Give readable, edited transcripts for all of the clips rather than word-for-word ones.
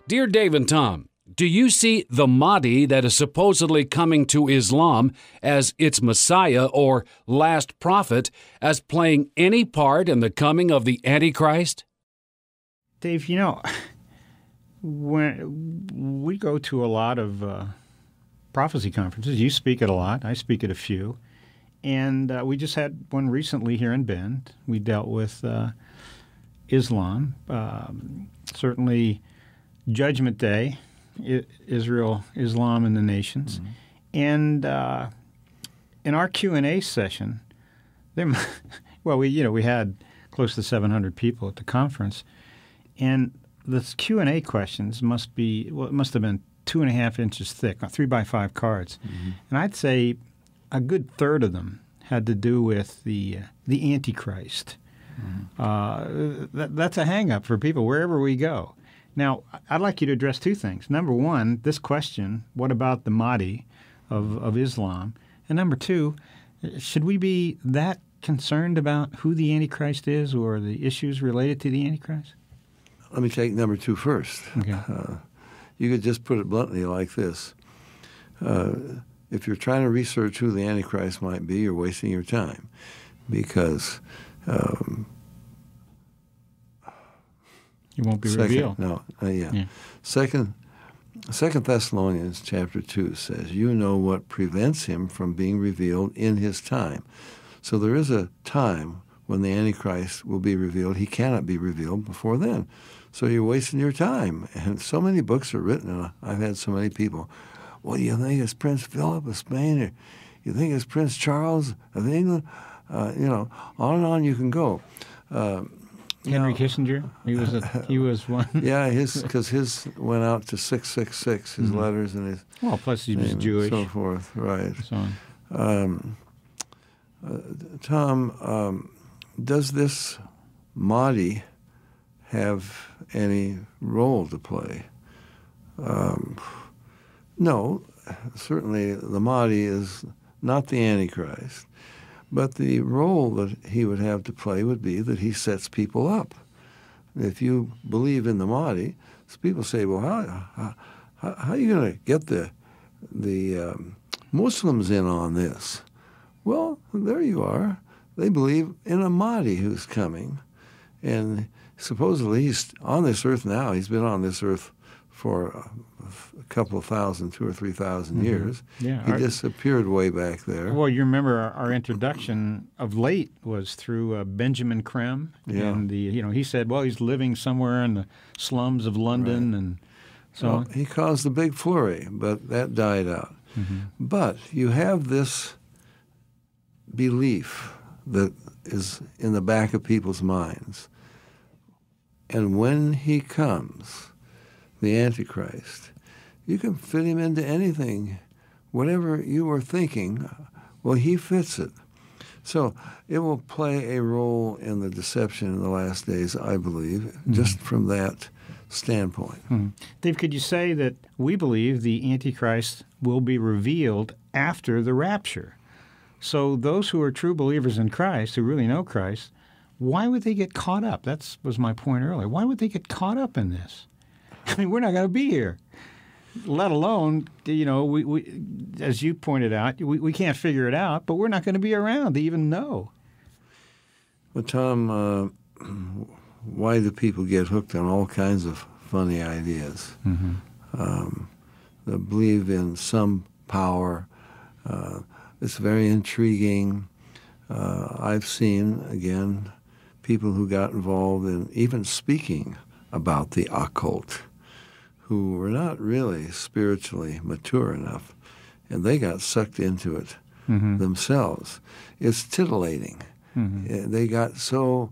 Dear Dave and Tom, do you see the Mahdi that is supposedly coming to Islam as its Messiah or last prophet as playing any part in the coming of the Antichrist? Dave, when we go to a lot of prophecy conferences, you speak at a lot, I speak at a few, and we just had one recently here in Bend. We dealt with Islam, certainly Judgment Day, Israel, Islam, and the nations. Mm-hmm. And in our Q&A session, we had close to 700 people at the conference, and the Q&A questions must have been 2.5 inches thick, 3x5 cards. Mm-hmm. And I'd say a good third of them had to do with the Antichrist. Mm-hmm. That's a hang-up for people wherever we go. Now, I'd like you to address two things. Number one, this question, what about the Mahdi of Islam? And number two, should we be that concerned about who the Antichrist is or the issues related to the Antichrist? Let me take number two first. Okay. You could just put it bluntly like this. If you're trying to research who the Antichrist might be, you're wasting your time because it won't be revealed. Yeah. Second Thessalonians chapter 2 says, you know what prevents him from being revealed in his time. So there is a time when the Antichrist will be revealed. He cannot be revealed before then. So you're wasting your time. And so many books are written, and I've had so many people, well, do you think it's Prince Philip of Spain, or you think it's Prince Charles of England? On and on you can go. Henry Kissinger, he was one. Yeah, because his went out to 666, his mm-hmm. letters and his. Well, plus he was Jewish, and so forth, right? So on. Tom, does this Mahdi have any role to play? No, certainly the Mahdi is not the Antichrist. But the role that he would have to play would be that he sets people up. If you believe in the Mahdi, people say, well, how are you going to get the Muslims in on this? Well, there you are. They believe in a Mahdi who's coming. And supposedly he's on this earth now. He's been on this earth for a couple of thousand, 2,000 or 3,000 mm-hmm. years. Yeah, he disappeared way back there. Well, you remember our introduction of late was through Benjamin Creme. Yeah. And he said, well, he's living somewhere in the slums of London. Right. And so well, he caused the big flurry, but that died out. Mm-hmm. But you have this belief that is in the back of people's minds. And when he comes, the Antichrist, you can fit him into anything. Whatever you were thinking, well, he fits it. So it will play a role in the deception in the last days, I believe, mm-hmm. just from that standpoint. Mm-hmm. Dave, could you say that we believe the Antichrist will be revealed after the rapture? So those who are true believers in Christ, who really know Christ, why would they get caught up? That was my point earlier. Why would they get caught up in this? I mean, we're not going to be here, let alone, we as you pointed out, we can't figure it out, but we're not going to be around to even know. Well, Tom, why do people get hooked on all kinds of funny ideas? Mm-hmm. They believe in some power. It's very intriguing. I've seen, again, people who got involved in even speaking about the occult, who were not really spiritually mature enough, and they got sucked into it mm-hmm. themselves. It's titillating. Mm-hmm. They got so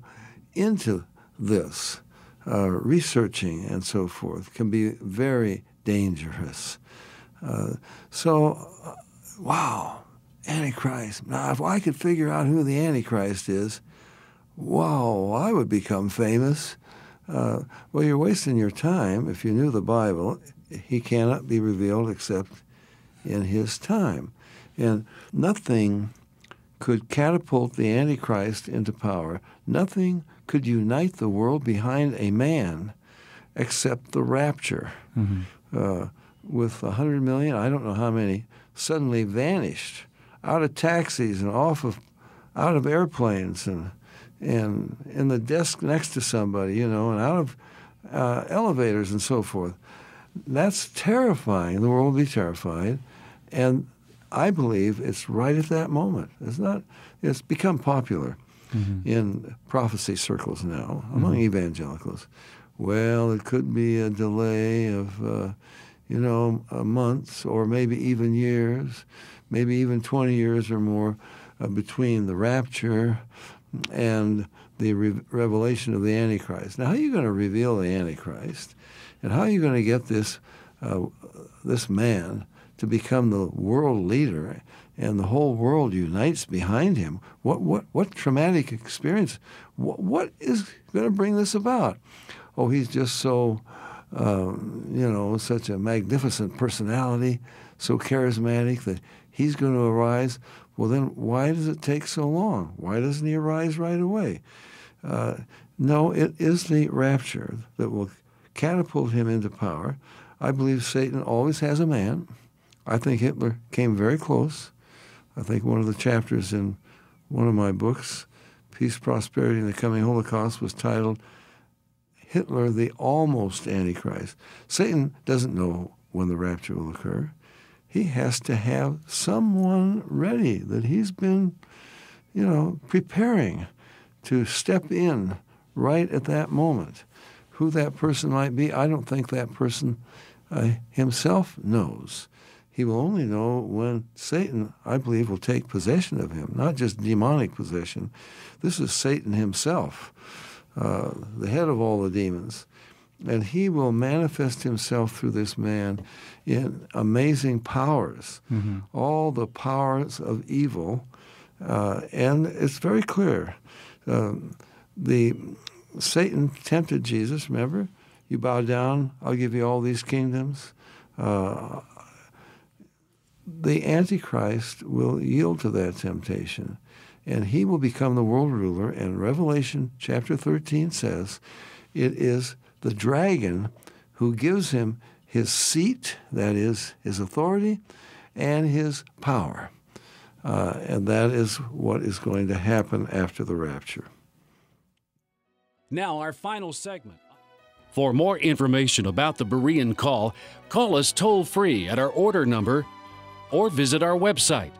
into this, researching and so forth can be very dangerous. Wow, Antichrist. Now, if I could figure out who the Antichrist is, wow, I would become famous. Well, you're wasting your time. If you knew the Bible, he cannot be revealed except in his time. And nothing could catapult the Antichrist into power. Nothing could unite the world behind a man except the rapture. With 100 million, I don't know how many, suddenly vanished out of taxis and out of airplanes and in the desk next to somebody, and out of elevators and so forth. That's terrifying. The world will be terrified. And I believe it's right at that moment. It's become popular in prophecy circles now among evangelicals. Well, it could be a delay of, months or maybe even years, maybe even 20 years or more between the rapture and the revelation of the Antichrist. Now, how are you going to reveal the Antichrist? And how are you going to get this man to become the world leader and the whole world unites behind him? What traumatic experience? What is going to bring this about? Oh, he's just so, such a magnificent personality, so charismatic that he's going to arise. Well, then why does it take so long? Why doesn't he arise right away? No, it is the rapture that will catapult him into power. I believe Satan always has a man. I think Hitler came very close. I think one of the chapters in one of my books, Peace, Prosperity, and the Coming Holocaust, was titled Hitler, the Almost Antichrist. Satan doesn't know when the rapture will occur. He has to have someone ready that he's been, preparing to step in right at that moment. Who that person might be, I don't think that person himself knows. He will only know when Satan, I believe, will take possession of him, not just demonic possession. This is Satan himself, the head of all the demons. And he will manifest himself through this man in amazing powers, all the powers of evil. And it's very clear. Satan tempted Jesus, remember? You bow down, I'll give you all these kingdoms. The Antichrist will yield to that temptation, and he will become the world ruler. And Revelation chapter 13 says it is the dragon who gives him his seat, that is, his authority, and his power. And that is what is going to happen after the rapture. Now, our final segment. For more information about the Berean call us toll-free at our order number or visit our website